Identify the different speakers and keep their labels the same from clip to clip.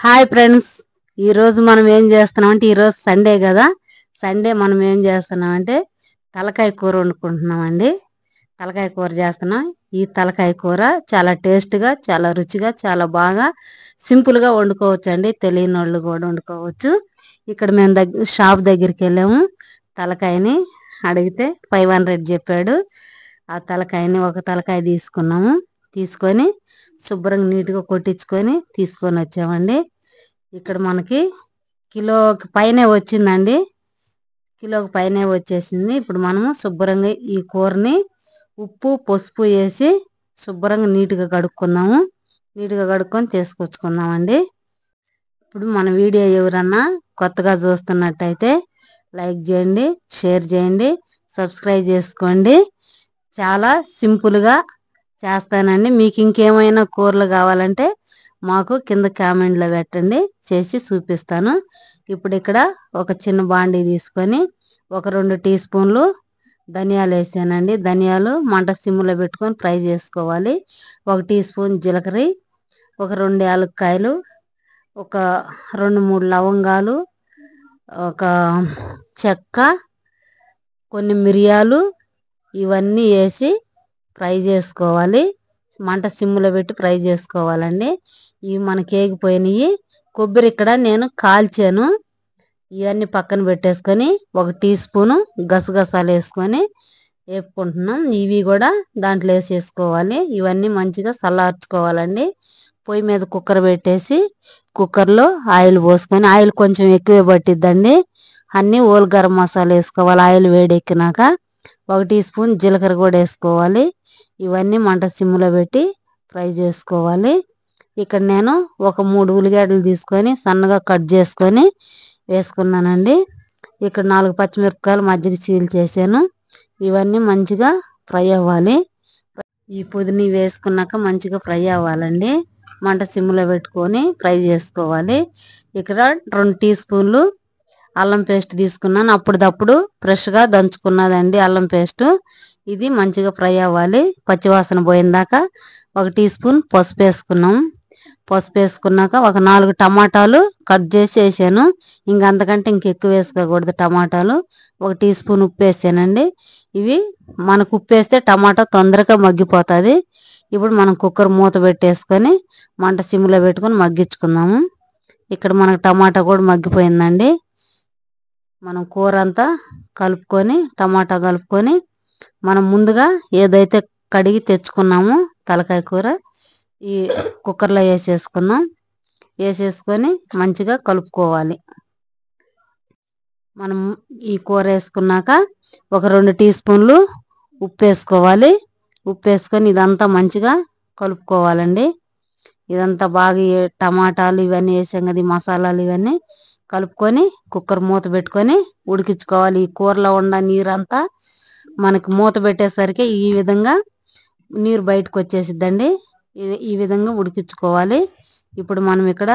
Speaker 1: Hi friends, ఈరోజు మనం ఏం చేస్తున్నామంటే ఈరోజు సండే కదా. సండే మనం ఏం చేస్తున్నామంటే తలకాయ కూర వండుకుంటున్నామండి. తలకాయ కూర చేస్తున్నాం. ఈ తలకాయ కూర చాలా టేస్ట్గా, చాలా రుచిగా, చాలా బాగా సింపుల్గా వండుకోవచ్చు అండి. తెలియని వాళ్ళు కూడా వండుకోవచ్చు. ఇక్కడ మేము షాప్ దగ్గరికి వెళ్ళాము. తలకాయని అడిగితే 500 చెప్పాడు. ఆ తలకాయని ఒక తలకాయ తీసుకున్నాము. తీసుకొని శుభ్రంగా నీట్గా కొట్టించుకొని తీసుకొని వచ్చామండి. ఇక్కడ మనకి కిలోకి పైనే వచ్చిందండి. కిలోకి పైనే వచ్చేసింది. ఇప్పుడు మనము శుభ్రంగా ఈ కూరని ఉప్పు పసుపు వేసి శుభ్రంగా నీట్గా కడుక్కుందాము. నీట్గా కడుక్కొని తీసుకొచ్చుకుందామండి. ఇప్పుడు మన వీడియో ఎవరన్నా కొత్తగా చూస్తున్నట్టయితే లైక్ చేయండి, షేర్ చేయండి, సబ్స్క్రైబ్ చేసుకోండి. చాలా సింపుల్గా చేస్తానండి. మీకు ఇంకేమైనా కూరలు కావాలంటే మాకు కింద కామెంట్లో పెట్టండి, చేసి చూపిస్తాను. ఇప్పుడు ఇక్కడ ఒక చిన్న బాండీ తీసుకొని ఒక 2 టీ స్పూన్లు ధనియాలు వేసానండి. ధనియాలు మంట సిమ్లో పెట్టుకొని ఫ్రై చేసుకోవాలి. 1 టీ స్పూన్ జీలకర్ర, ఒక 2 యాలక్కాయలు, ఒక 2-3 లవంగాలు, ఒక చెక్క, కొన్ని మిరియాలు, ఇవన్నీ వేసి ఫ్రై చేసుకోవాలి. మంట సిమ్లో పెట్టి ఫ్రై చేసుకోవాలండి. ఇవి మనకి ఏగిపోయినాయి. కొబ్బరి ఇక్కడ నేను కాల్చాను. ఇవన్నీ పక్కన పెట్టేసుకొని 1 టీ స్పూను గసగసాలు వేసుకొని వేపుకుంటున్నాం. ఇవి కూడా దాంట్లో వేసేసుకోవాలి. ఇవన్నీ మంచిగా చల్లార్చుకోవాలండి. పొయ్యి మీద కుక్కర్ పెట్టేసి కుక్కర్లో ఆయిల్ పోసుకొని, ఆయిల్ కొంచెం ఎక్కువే పట్టిద్దండి. అన్నీ ఓల్ గరం మసాలా వేసుకోవాలి. ఆయిల్ వేడెక్కినాక 1 టీ స్పూన్ జీలకర్ర కూడా వేసుకోవాలి. ఇవన్నీ మంట సిమ్లో పెట్టి ఫ్రై చేసుకోవాలి. ఇక్కడ నేను ఒక 3 ఉల్లిగడ్డలు తీసుకొని సన్నగా కట్ చేసుకొని వేసుకున్నానండి. ఇక్కడ 4 పచ్చిమిరపకాయలు మజ్జిగ చీల్ చేశాను. ఇవన్నీ మంచిగా ఫ్రై అవ్వాలి. ఈ పుదీనా వేసుకున్నాక మంచిగా ఫ్రై అవ్వాలండి. మంట సిమ్లో పెట్టుకొని ఫ్రై చేసుకోవాలి. ఇక్కడ 2 టీ స్పూన్లు అల్లం పేస్ట్ తీసుకున్నాను. అప్పుడప్పుడు ఫ్రెష్గా దంచుకున్నదండి అల్లం పేస్ట్. ఇది మంచిగా ఫ్రై అవ్వాలి. పచ్చివాసన పోయిందాక 1 టీ స్పూన్ పసుపు వేసుకున్నాం. పసుపు వేసుకున్నాక ఒక 4 టమాటాలు కట్ చేసి వేసాను. అంతకంటే ఎక్కువ వేసుకోకూడదు టమాటాలు. 1 టీ స్పూన్ ఉప్పు వేసానండి. ఇవి మనకు ఉప్పు వేస్తే టమాటా తొందరగా మగ్గిపోతుంది. ఇప్పుడు మనం కుక్కర్ మూత పెట్టేసుకొని మంట సిమ్లో పెట్టుకొని మగ్గించుకుందాము. ఇక్కడ మనకు టమాటా కూడా మగ్గిపోయిందండి. మనం కూర అంతా కలుపుకొని టమాటా కలుపుకొని మనం ముందుగా ఏదైతే కడిగి తెచ్చుకున్నామో తలకాయ కూర ఈ కుక్కర్లో వేసేసుకుందాం. వేసేసుకొని మంచిగా కలుపుకోవాలి. మనం ఈ కూర వేసుకున్నాక ఒక 2 టీ స్పూన్లు ఉప్పు వేసుకోవాలి. ఉప్పు వేసుకొని ఇదంతా మంచిగా కలుపుకోవాలండి. ఇదంతా బాగా టమాటాలు ఇవన్నీ వేసాం కదా, ఈ మసాలాలు ఇవన్నీ కలుపుకొని కుక్కర్ మూత పెట్టుకొని ఉడికించుకోవాలి. ఈ కూరలో ఉన్న నీరంతా మనకి మూత పెట్టేసరికి ఈ విధంగా నీరు బయటకు వచ్చేసిద్దండి. ఈ విధంగా ఉడికించుకోవాలి. ఇప్పుడు మనం ఇక్కడ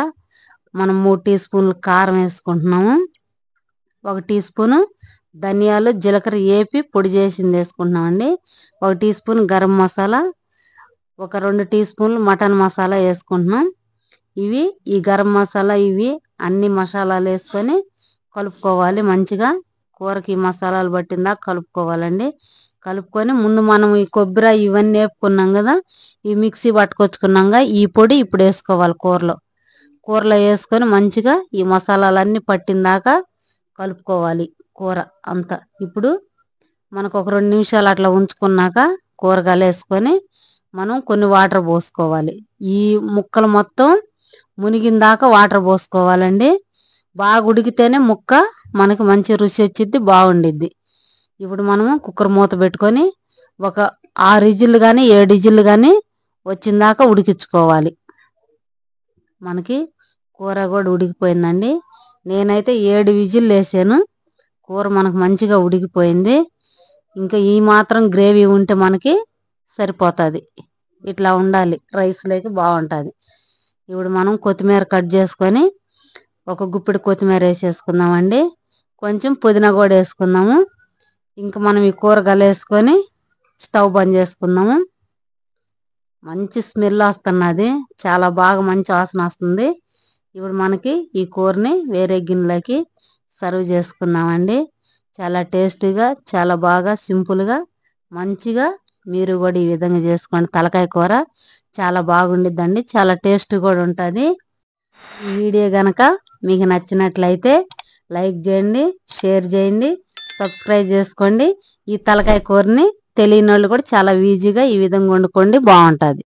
Speaker 1: 3 టీ స్పూన్లు కారం వేసుకుంటున్నాము. 1 టీ స్పూను ధనియాలు జీలకర్ర వేపి పొడి చేసింది వేసుకుంటున్నామండి. 1 టీ స్పూన్ గరం మసాలా, ఒక 2 టీ స్పూన్లు మటన్ మసాలా వేసుకుంటున్నాం. ఈ గరం మసాలా ఇవి అన్ని మసాలాలు వేసుకొని కలుపుకోవాలి. మంచిగా కూరకి మసాలాలు పట్టిందా కలుపుకోవాలండి. కలుపుకొని ముందు మనం ఈ కొబ్బరి ఇవన్నీ వేపుకున్నాం కదా, ఈ మిక్సీ పట్టుకొచ్చుకున్నాగా ఈ పొడి ఇప్పుడు వేసుకోవాలి. కూరలో వేసుకొని మంచిగా ఈ మసాలాలన్నీ పట్టిందాకా కలుపుకోవాలి కూర అంతా. ఇప్పుడు మనకు ఒక 2 నిమిషాలు అట్లా ఉంచుకున్నాక కూరగాయలు వేసుకొని మనం కొన్ని వాటర్ పోసుకోవాలి. ఈ ముక్కలు మొత్తం మునిగిందాక వాటర్ పోసుకోవాలండి. బాగా ఉడికితేనే ముక్క మనకి మంచి రుచి వచ్చిద్ది, బాగుండిద్ది. ఇప్పుడు మనము కుక్కర్ మూత పెట్టుకొని ఒక 6 విజిల్లు కానీ 7 విజిల్లు కానీ వచ్చిందాక ఉడికించుకోవాలి. మనకి కూర కూడా ఉడికిపోయిందండి. నేనైతే 7 విజిల్లు వేసాను. కూర మనకు మంచిగా ఉడికిపోయింది. ఇంకా ఈ మాత్రం గ్రేవీ ఉంటే మనకి సరిపోతుంది. ఇట్లా ఉండాలి, రైస్లోకి బాగుంటుంది. ఇప్పుడు మనం కొత్తిమీర కట్ చేసుకొని ఒక గుప్పెడు కొత్తిమీర వేసేసుకుందామండి. కొంచెం పుదీనా కూడా వేసుకుందాము. ఇంకా మనం ఈ కూరగాయలు వేసుకొని స్టవ్ బంద్ చేసుకుందాము. మంచి స్మెల్ వస్తున్నది, చాలా బాగా మంచి వాసన వస్తుంది. ఇప్పుడు మనకి ఈ కూరని వేరే గిన్నెలోకి సర్వ్ చేసుకుందామండి. చాలా టేస్టీగా, చాలా బాగా సింపుల్గా మంచిగా మీరు కూడా ఈ విధంగా చేసుకోండి. తలకాయ కూర చాలా బాగుండిద్దండి, చాలా టేస్ట్ కూడా ఉంటుంది. ఈ వీడియో గనక మీకు నచ్చినట్లయితే లైక్ చేయండి, షేర్ చేయండి, సబ్స్క్రైబ్ చేసుకోండి. ఈ తలకాయ కూరని తెలియని వాళ్ళు కూడా చాలా ఈజీగా ఈ విధంగా వండుకోండి, బాగుంటుంది.